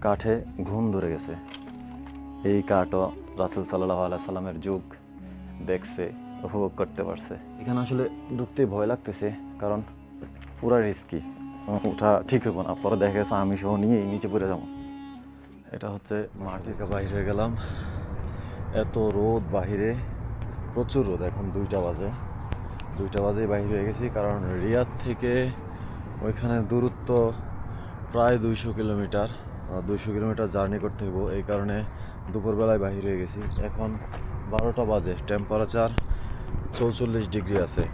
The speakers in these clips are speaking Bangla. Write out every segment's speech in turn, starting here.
কাঠে ঘুম ধরে গেছে। এই কাঠও রাসূল সাল্লাল্লাহু আলাইহি সাল্লামের যুগ দেখছে, উপভোগ করতে পারছে। এখানে আসলে ঢুকতে ভয় লাগতেছে, কারণ পুরা রিস্কি, ওঠা ঠিক হইব না। পরে দেখা গেছে আমি সহ নিয়েই নিচে পড়ে যাবো। এটা হচ্ছে মাঠ থেকে বাইরে হয়ে গেলাম। এত রোদ বাহিরে, প্রচুর রোদ। এখন 2টা বাজে বাইরে হয়ে গেছি, কারণ রিয়াদ থেকে ওইখানের দূরত্ব প্রায় 200 কিলোমিটার জার্নি করতে হইব। এই কারণে দুপুরবেলায় বাহির হয়ে গেছি। এখন 12টা বাজে, টেম্পারেচার 44 ডিগ্রি আছে।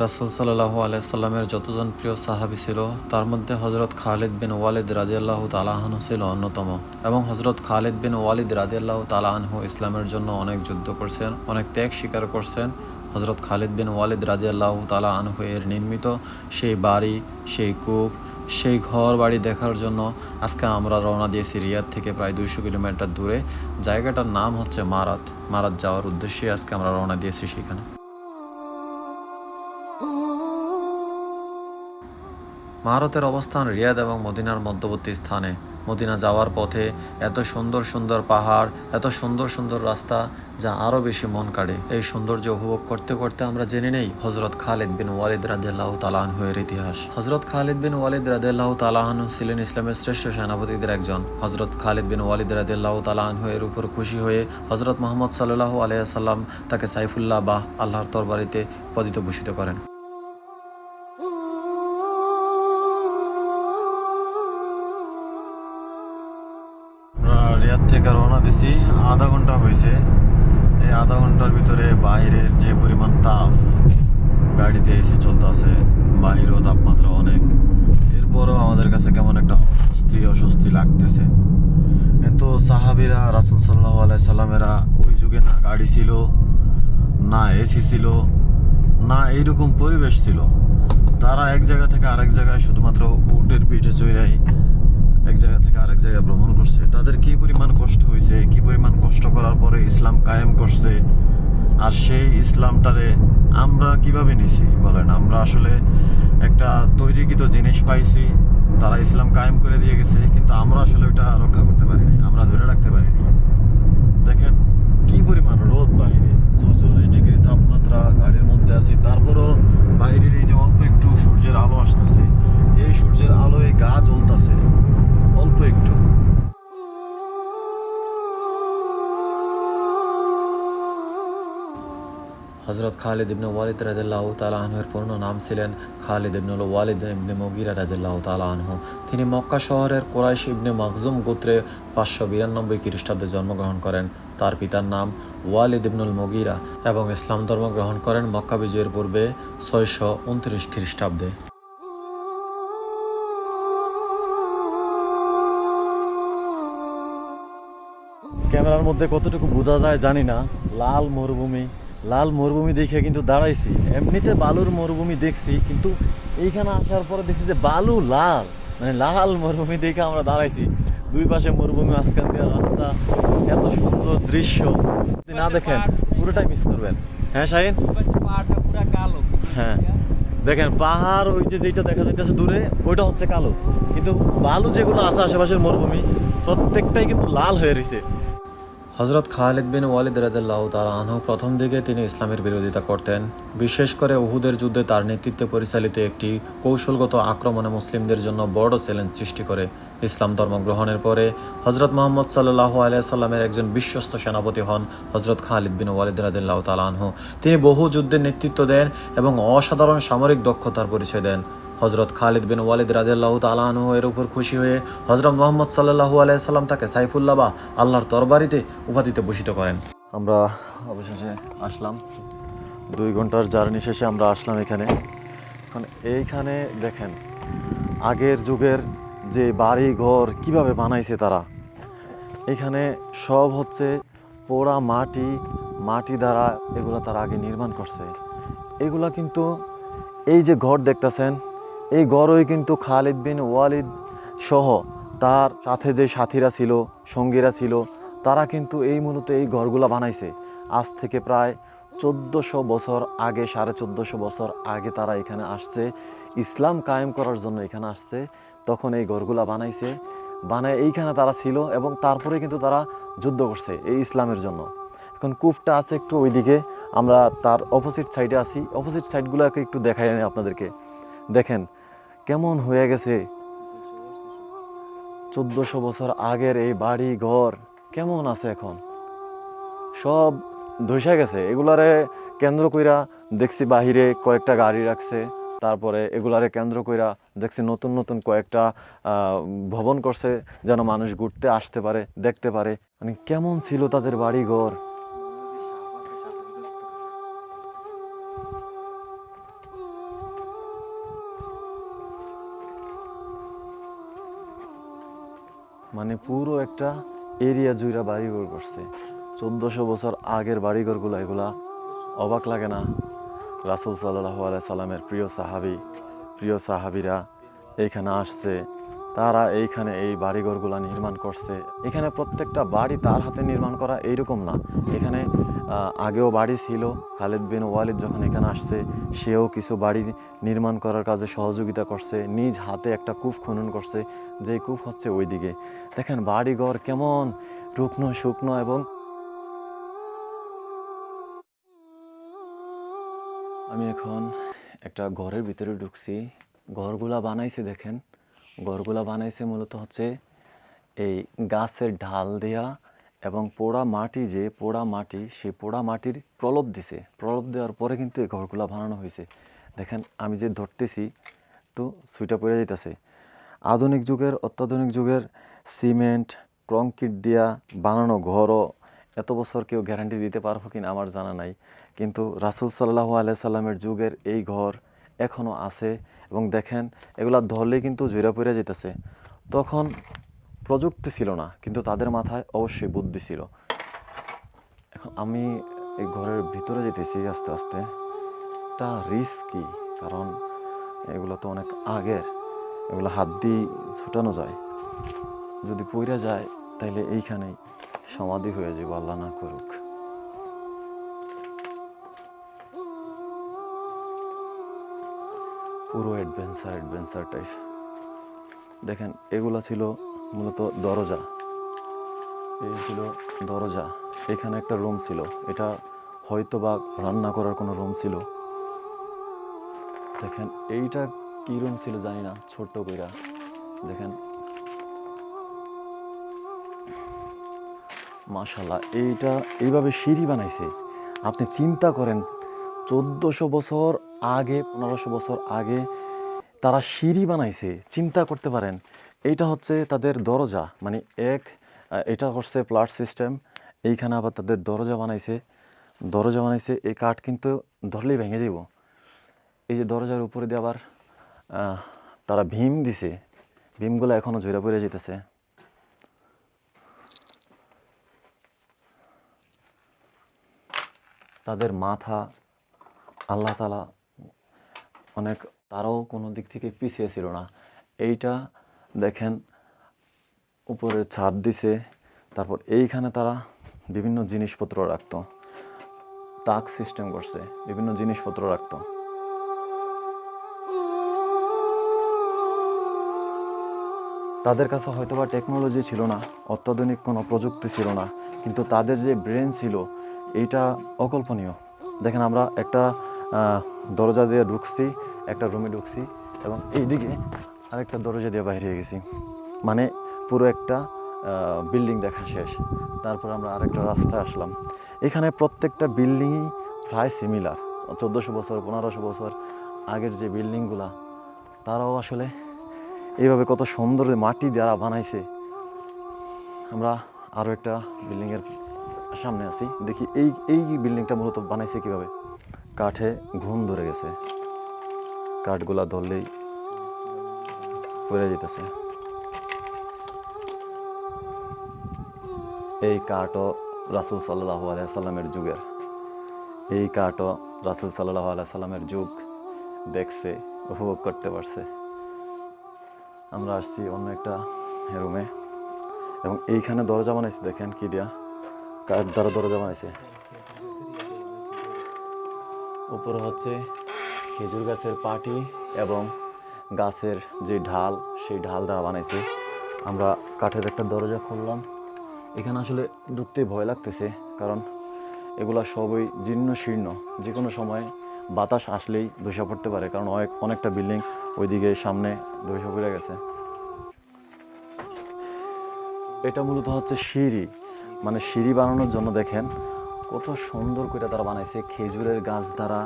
রাসূল সাল্লাল্লাহু আলাইহি সাল্লামের যতজন প্রিয় সাহাবী ছিল, তার মধ্যে হযরত খালিদ বিন ওয়ালিদ রাদিয়াল্লাহু তাআলা আনহু ছিল অন্যতম। এবং হযরত খালিদ বিন ওয়ালিদ রাদিয়াল্লাহু তাআলা আনহু ইসলামের জন্য অনেক যুদ্ধ করছেন, অনেক ত্যাগ স্বীকার করছেন। হযরত খালিদ বিন ওয়ালিদ রাদিয়াল্লাহু তাআলা আনহু এর নির্মিত সেই বাড়ি, সেই কূপ, সেই ঘর বাড়ি দেখার জন্য আজকে আমরা রওনা দিয়েছি রিয়াদ থেকে প্রায় 200 কিলোমিটার দূরে। জায়গাটার নাম হচ্ছে মারাত যাওয়ার উদ্দেশ্যে আজকে আমরা রওনা দিয়েছি সেখানে। মারতের অবস্থান রিয়াদ এবং মদিনার মধ্যবর্তী স্থানে। মদিনা যাওয়ার পথে এত সুন্দর সুন্দর পাহাড়, এত সুন্দর সুন্দর রাস্তা, যা আরও বেশি মন কাড়ে। এই সৌন্দর্য উপভোগ করতে করতে আমরা জেনে নেই হযরত খালিদ বিন ওয়ালিদ রাদিয়াল্লাহু তাআলা আনহু এর ইতিহাস। হযরত খালিদ বিন ওয়ালিদ রাদিয়াল্লাহু তাআলা আনহু ছিলেন ইসলামের শ্রেষ্ঠ সেনাপতিদের একজন। হযরত খালিদ বিন ওয়ালিদ রাদিয়াল্লাহু তাআলা আনহু এর উপর খুশি হয়ে হযরত মুহাম্মদ সাল্লাল্লাহু আলাইহি সাল্লাম তাকে সাইফুল্লাহ বা আল্লাহর তরবারিতে পদিত ভূষিত করেন। রিয়াদ থেকে রওনা দিছি, আধা ঘন্টা হয়েছে। এই আধা ঘন্টার ভিতরে বাহিরের যে পরিমাণ তাপ, গাড়িতে এসি চলতে আছে, বাহিরেও তাপমাত্রা অনেক। এরপরও আমাদের কাছে কেমন একটা অস্বস্তি লাগতেছে। কিন্তু সাহাবীরা, রাসূল সাল্লাল্লাহু আলাইহি সাল্লামেরা ওই যুগে না গাড়ি ছিল, না এসি ছিল, না এইরকম পরিবেশ ছিল। তারা এক জায়গা থেকে আরেক জায়গায় শুধুমাত্র উটের পিঠে চড়াই এক জায়গা থেকে আরেক জায়গায় ভ্রমণ করছে। তাদের কি পরিমাণ কষ্ট হয়েছে, কি পরিমাণ কষ্ট করার পরে ইসলাম কায়েম করছে। আর সেই ইসলামটারে আমরা কিভাবে নিছি বলেন? আমরা আসলে একটা তৈরিকৃত জিনিস পাইছি, তারা ইসলাম কায়েম করে দিয়ে গেছে, কিন্তু আমরা আসলে ওইটা রক্ষা করতে পারিনি, আমরা ধরে রাখতে পারিনি। দেখেন কি পরিমাণ রোদ বাহিরে, 44 ডিগ্রি তাপমাত্রা, গাড়ির মধ্যে আছি। তারপরও বাহিরের এই যে অল্প একটু সূর্যের আলো আসতেছে, এই সূর্যের আলোয় গা জ্বলতেছে অল্প একটু। হযরত খালিদ ইবনে ওয়ালিদ রাদিয়াল্লাহু তাআলা আনহু এর পূর্ণ নাম ছিলেন খালিদ ইবনে ওয়ালিদ ইবনে মুগীরা রাদিয়াল্লাহু তাআলা আনহু। তিনি মক্কা শহরের কুরাইশ ইবনে মাখজুম গোত্রে 592 খ্রিস্টাব্দে জন্মগ্রহণ করেন। তার পিতার নাম ওয়ালিদ ইবনুল মুগীরা এবং ইসলাম ধর্ম গ্রহণ করেন মক্কা বিজয়ের পূর্বে 629 খ্রিস্টাব্দে। ক্যামেরার মধ্যে কতটুকু বোঝা যায় জানি না। লাল মরুভূমি দেখে কিন্তু দাঁড়াইছি। এমনিতে বালুর মরুভূমি দেখছি, কিন্তু এইখানে আসার পরে দেখছি যে বালু লাল, মানে লাল মরুভূমি দেখে আমরা দাঁড়াইছি। দুই পাশে মরুভূমি, মাঝখান দিয়ে রাস্তা, এত সুন্দর দৃশ্য। যদি না দেখেন পুরোটাই মিস করবেন। হ্যাঁ শাহিন, হ্যাঁ দেখেন পাহাড়, ওই যে যেটা দেখা যাইতেছে দূরে, ওইটা হচ্ছে কালো, কিন্তু বালু যেগুলো আছে আশেপাশের মরুভূমি প্রত্যেকটাই কিন্তু লাল হয়ে রয়েছে। হযরত খালিদ বিন ওয়ালিদ রাদিয়াল্লাহু তাআলা আনহু প্রথম দিকে তিনি ইসলামের বিরোধিতা করতেন। বিশেষ করে উহুদের যুদ্ধে তার নেতৃত্বে পরিচালিত একটি কৌশলগত আক্রমণে মুসলিমদের জন্য বড় চ্যালেঞ্জ সৃষ্টি করে। ইসলাম ধর্ম গ্রহণের পরে হযরত মুহাম্মদ সাল্লাল্লাহু আলাইহি সাল্লামের একজন বিশ্বস্ত সেনাপতি হন হযরত খালিদ বিন ওয়ালিদ রাদিয়াল্লাহু তাআলা আনহু। তিনি বহু যুদ্ধের নেতৃত্ব দেন এবং অসাধারণ সামরিক দক্ষতার পরিচয় দেন। হযরত খালিদ বিন ওয়ালিদ রাদিয়াল্লাহু তাআলা আনহু এর উপর খুশি হয়ে হযরত মুহাম্মদ সাল্লাল্লাহু আলাইহি সাল্লাম তাকে সাইফুল্লাহ বা আল্লাহর তরবারিতে উপাধিতে ভূষিত করেন। আমরা অবশেষে আসলাম, 2 ঘন্টার জার্নি শেষে আমরা আসলাম এখানে। এখন এইখানে দেখেন আগের যুগের যে বাড়ি ঘর কিভাবে বানাইছে তারা। এখানে সব হচ্ছে পোড়া মাটি দ্বারা এগুলা তারা আগে নির্মাণ করছে। এগুলা কিন্তু এই যে ঘর দেখতেছেন, এই গড়ই কিন্তু খালিদ বিন ওয়ালিদ সহ তার সাথে যে সাথীরা ছিল, সঙ্গীরা ছিল, তারা কিন্তু এই মূলত এই ঘরগুলা বানাইছে। আজ থেকে প্রায় 1400 বছর আগে, 1450 বছর আগে তারা এখানে আসছে, ইসলাম কায়েম করার জন্য এখানে আসছে। তখন এই ঘরগুলা বানাইছে, বানায় এইখানে তারা ছিল এবং তারপরে কিন্তু তারা যুদ্ধ করছে এই ইসলামের জন্য। এখন কূপটা আছে একটু ওইদিকে, আমরা তার অপোজিট সাইডে আছি। অপোজিট সাইডগুলোকে একটু দেখাই আমি আপনাদেরকে। দেখেন কেমন হয়ে গেছে 1400 বছর আগের এই বাড়ি ঘর কেমন আছে এখন, সব ধসে গেছে। এগুলারে কেন্দ্র কইরা দেখছি বাহিরে কয়েকটা গাড়ি রাখছে, তারপরে এগুলারে কেন্দ্র কইরা দেখছি নতুন নতুন কয়েকটা ভবন করছে, যেন মানুষ ঘুরতে আসতে পারে, দেখতে পারে। মানে কেমন ছিল তাদের বাড়ি ঘর। মানে পুরো একটা এরিয়া জুড়ে বাড়িঘর করছে 1400 বছর আগের বাড়িঘরগুলো। এগুলা অবাক লাগে না? রাসূল সাল্লাল্লাহু আলাইহি সাল্লামের প্রিয় সাহাবীরা এইখানে আসছে, তারা এইখানে এই বাড়িঘরগুলো নির্মাণ করছে। এখানে প্রত্যেকটা বাড়ি তার হাতে নির্মাণ করা এইরকম না। এখানে আগেও বাড়ি ছিল। খালিদ বিন ওয়ালিদ যখন এখানে আসছে, সেও কিছু বাড়ি নির্মাণ করার কাজে সহযোগিতা করছে, নিজ হাতে একটা কূপ খনন করছে, যেই কূপ হচ্ছে ওইদিকে। দেখেন বাড়িঘর কেমন রুগ্ন শুকনো। এবং আমি এখন একটা ঘরের ভিতরে ঢুকছি। ঘরগুলা বানাইছে দেখেন, ঘরগুলা বানাইছে মূলত হচ্ছে এই গাছের ঢাল দেয়া এবং পোড়া মাটি, যে পোড়া মাটি, সেই পোড়া মাটির প্রলেপ দিছে। প্রলেপ দেওয়ার পরে কিন্তু এই ঘরগুলা বানানো হয়েছে। দেখেন আমি যে ধরতেছি তো সুইটা পড়ে যাইতেছে। আধুনিক যুগের, অত্যাধুনিক যুগের সিমেন্ট কংক্রিট দিয়া বানানো ঘরও এত বছর কেউ গ্যারান্টি দিতে পারবো কিনা আমার জানা নাই, কিন্তু রাসূল সাল্লাল্লাহু আলাইহি সাল্লামের যুগের এই ঘর এখনও আছে। এবং দেখেন এগুলা ধরলে কিন্তু জুড়ে পড়ে যেতেছে। তখন প্রযুক্তি ছিল না, কিন্তু তাদের মাথায় অবশ্যই বুদ্ধি ছিল। এখন আমি এই ঘরের ভিতরে যেতেছি আস্তে আস্তে। এটা রিস্কি, কারণ এগুলো তো অনেক আগের, এগুলো হাত দিয়ে ছুটানো যায়। যদি পইরা যায় তাইলে এইখানেই সমাধি হয়ে যাবে, আল্লাহ না করুক। পুরো অ্যাডভেঞ্চার টাইপ। দেখেন এগুলা ছিল মূলত দরজা, এই ছিল দরজা। এখানে একটা রুম ছিল, এটা হয়তো বা রান্না করার কোনো রুম ছিল। দেখেন এইটা কি রুম ছিল জানি না, ছোট্ট কইরা। দেখেন মাশাআল্লাহ, এইটা এইভাবে সিঁড়ি বানাইছে। আপনি চিন্তা করেন 1400 বছর আগে, 1500 বছর আগে তারা সিঁড়ি বানাইছে, চিন্তা করতে পারেন। এইটা হচ্ছে তাদের দরজা, মানে এটা করছে প্লাট সিস্টেম। এইখানে আবার তাদের দরজা বানাইছে। এই কাঠ কিন্তু ধরলেই ভেঙে যাব। এই যে দরজার উপরে দিয়ে আবার তারা ভীম দিছে, ভীমগুলো এখনও ঝরে পড়ে যেতেছে। তাদের মাথা আল্লাহ তাআলা অনেক, তারাও কোনো দিক থেকে পিছিয়ে ছিল না। এইটা দেখেন উপরে ছাদ দিছে, তারপর এইখানে তারা বিভিন্ন জিনিসপত্র রাখতো, তাক সিস্টেম করছে, বিভিন্ন জিনিসপত্র রাখতো। তাদের কাছে হয়তো বা টেকনোলজি ছিল না, অত্যাধুনিক কোনো প্রযুক্তি ছিল না, কিন্তু তাদের যে ব্রেন ছিল এইটা অকল্পনীয়। দেখেন আমরা একটা দরজা দিয়ে ঢুকছি, একটা রুমে ঢুকছি, এবং এইদিকে আরেকটা দরজা দিয়ে বাইরে গেছি। মানে পুরো একটা বিল্ডিং দেখা শেষ। তারপর আমরা আরেকটা রাস্তায় আসলাম। এখানে প্রত্যেকটা বিল্ডিংই প্রায় সিমিলার। 1400 বছর 1500 বছর আগের যে বিল্ডিংগুলা, তারাও আসলে এইভাবে কত সুন্দর মাটি দ্বারা বানাইছে। আমরা আরও একটা বিল্ডিংয়ের সামনে আছি, দেখি এই বিল্ডিংটা মূলত বানাইছে কীভাবে। কাঠে ঘুণ ধরে গেছে, কাঠগুলা ধরলেই পড়ে যেতেছে। এই কাঠও রাসূল সাল্লাল্লাহু আলাইহি সাল্লামের যুগের, এই কাঠও রাসূল সাল্লাল্লাহু আলাইহি সাল্লামের যুগ দেখছে, উপভোগ করতে পারছে। আমরা আসছি অন্য একটা রুমে, এবং এইখানে দরজা বানাইছে দেখেন কি দিয়া, কাঠ দ্বারা দরজা বানাইছে। উপরে হচ্ছে খেজুর গাছের পাটি এবং গাছের যে ঢাল, সেই ঢাল দ্বারা বানাইছে। আমরা কাঠের একটা দরজা খুললাম। এখানে আসলে ঢুকতে ভয় লাগতেছে, কারণ এগুলা সবই জীর্ণ শীর্ণ, যে কোনো সময় বাতাস আসলেই ধসে পড়তে পারে, কারণ অনেকটা বিল্ডিং ওইদিকে সামনে ধসে পড়ে গেছে। এটা মূলত হচ্ছে সিঁড়ি, মানে সিঁড়ি বানানোর জন্য দেখেন কত সুন্দর করে তারা বানাইছে, খেজুরের গাছ দ্বারা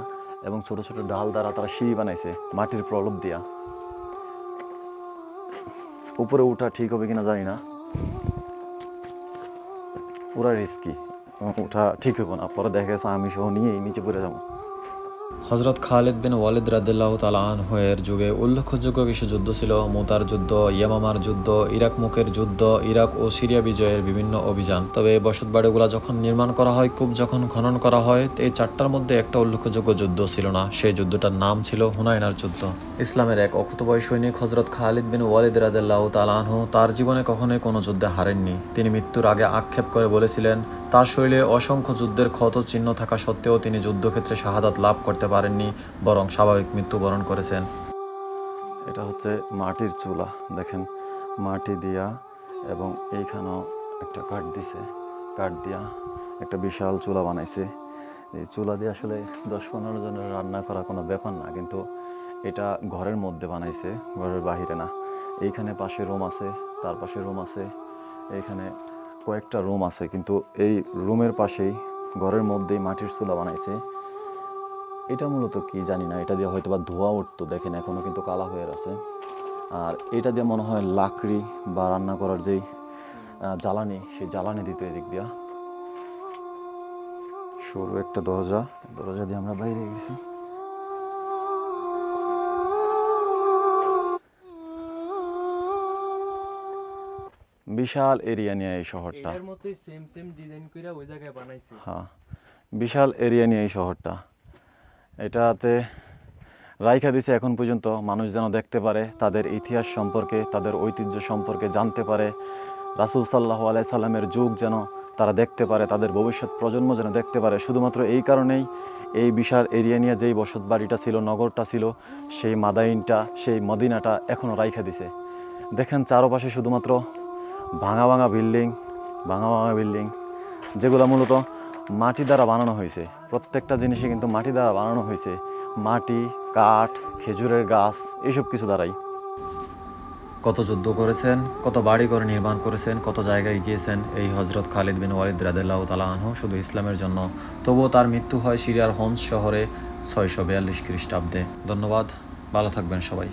এবং ছোট ছোট ডাল দ্বারা তারা সিঁড়ি বানাইছে মাটির প্রলেপ দিয়া। উপরে উঠা ঠিক হবে কিনা জানি না, পুরা রিস্কি, উঠা ঠিক হবে না, পরে দেখা গেছে আমি সহ নিয়েই নিচে পড়ে যাবো। হজরত খালিদ বিন ওয়ালিদ রাদিয়াল্লাহু তাআলা আনহু এর যুগে উল্লেখযোগ্য কিছু যুদ্ধ ছিল। মুতার যুদ্ধ, ইয়ামামার যুদ্ধ, ইরাক মুখের যুদ্ধ, ইরাক ও সিরিয়া বিজয়ের বিভিন্ন অভিযান। তবে এই বসতবাড়িগুলো যখন নির্মাণ করা হয়, কূপ যখন খনন করা হয়, এই চারটার মধ্যে একটা উল্লেখযোগ্য যুদ্ধ ছিল না। সেই যুদ্ধটার নাম ছিল হুনাইনার যুদ্ধ। ইসলামের এক অকুতোভয় সৈনিক হজরত খালিদ বিন ওয়ালিদ রাদিয়াল্লাহু তাআলা আনহু তার জীবনে কখনোই কোনো যুদ্ধে হারেননি। তিনি মৃত্যুর আগে আক্ষেপ করে বলেছিলেন, তার শরীরে অসংখ্য যুদ্ধের ক্ষত চিহ্ন থাকা সত্ত্বেও তিনি যুদ্ধক্ষেত্রে শাহাদাত লাভ করতে পারেননি, বরং স্বাভাবিক মৃত্যুবরণ করেছেন। এটা হচ্ছে মাটির চুলা, দেখেন মাটি দিয়া, এবং এইখানেও একটা কাঠ দিছে, কাঠ দিয়া একটা বিশাল চুলা বানাইছে। এই চুলা দিয়ে আসলে 10-15 জনের রান্না করা কোনো ব্যাপার না, কিন্তু এটা ঘরের মধ্যে বানাইছে, ঘরের বাহিরে না। এইখানে পাশে রুম আছে, তার পাশে রুম আছে, এইখানে কয়েকটা রুম আছে, কিন্তু এই রুমের পাশেই ঘরের মধ্যেই মাটির চুলা বানাইছে। এটা মূলত কি জানি না, এটা দিয়ে হয়তো বা ধোঁয়া উঠতো, দেখেন এখনো কিন্তু কালা হয়ে আছে। আর এটা দিয়ে মনে হয় লাকড়ি বা রান্না করার যেই জ্বালানি, সেই জ্বালানি দিত এদিক দিয়া। সরু একটা দরজা, দরজা দিয়ে আমরা বাইরে গেছি। বিশাল এরিয়া নিয়ে এই শহরটা, এটার মতোই সেম সেম ডিজাইন কইরা ওই জায়গায় বানাইছে। হ্যাঁ বিশাল এরিয়া নিয়ে এই শহরটা। এটাতে রাইখা দিছে এখন পর্যন্ত, মানুষ যেন দেখতে পারে তাদের ইতিহাস সম্পর্কে, তাদের ঐতিহ্য সম্পর্কে জানতে পারে। রাসূল সাল্লাল্লাহু আলাইহি সাল্লামের যুগ যেন তারা দেখতে পারে, তাদের ভবিষ্যৎ প্রজন্ম যেন দেখতে পারে। শুধুমাত্র এই কারণেই এই বিশাল এরিয়া নিয়ে যেই বসত বাড়িটা ছিল, নগরটা ছিল, সেই মাদাইনটা, সেই মদিনাটা এখনও রাইখা দিছে। দেখেন চারপাশে শুধুমাত্র ভাঙা ভাঙা বিল্ডিং, ভাঙা ভাঙা বিল্ডিং, যেগুলো মূলত মাটি দ্বারা বানানো হয়েছে। প্রত্যেকটা জিনিসই কিন্তু মাটি দ্বারা বানানো হয়েছে, মাটি, কাঠ, খেজুরের গাছ, এইসব কিছু দ্বারাই। কত যুদ্ধ করেছেন, কত বাড়ি ঘর নির্মাণ করেছেন, কত জায়গায় গিয়েছেন এই হজরত খালিদ বিন ওয়ালিদ রাদিয়াল্লাহু তাআলা আনহু শুধু ইসলামের জন্য। তবুও তার মৃত্যু হয় সিরিয়ার হোমস শহরে 642 খ্রিস্টাব্দে। ধন্যবাদ, ভালো থাকবেন সবাই।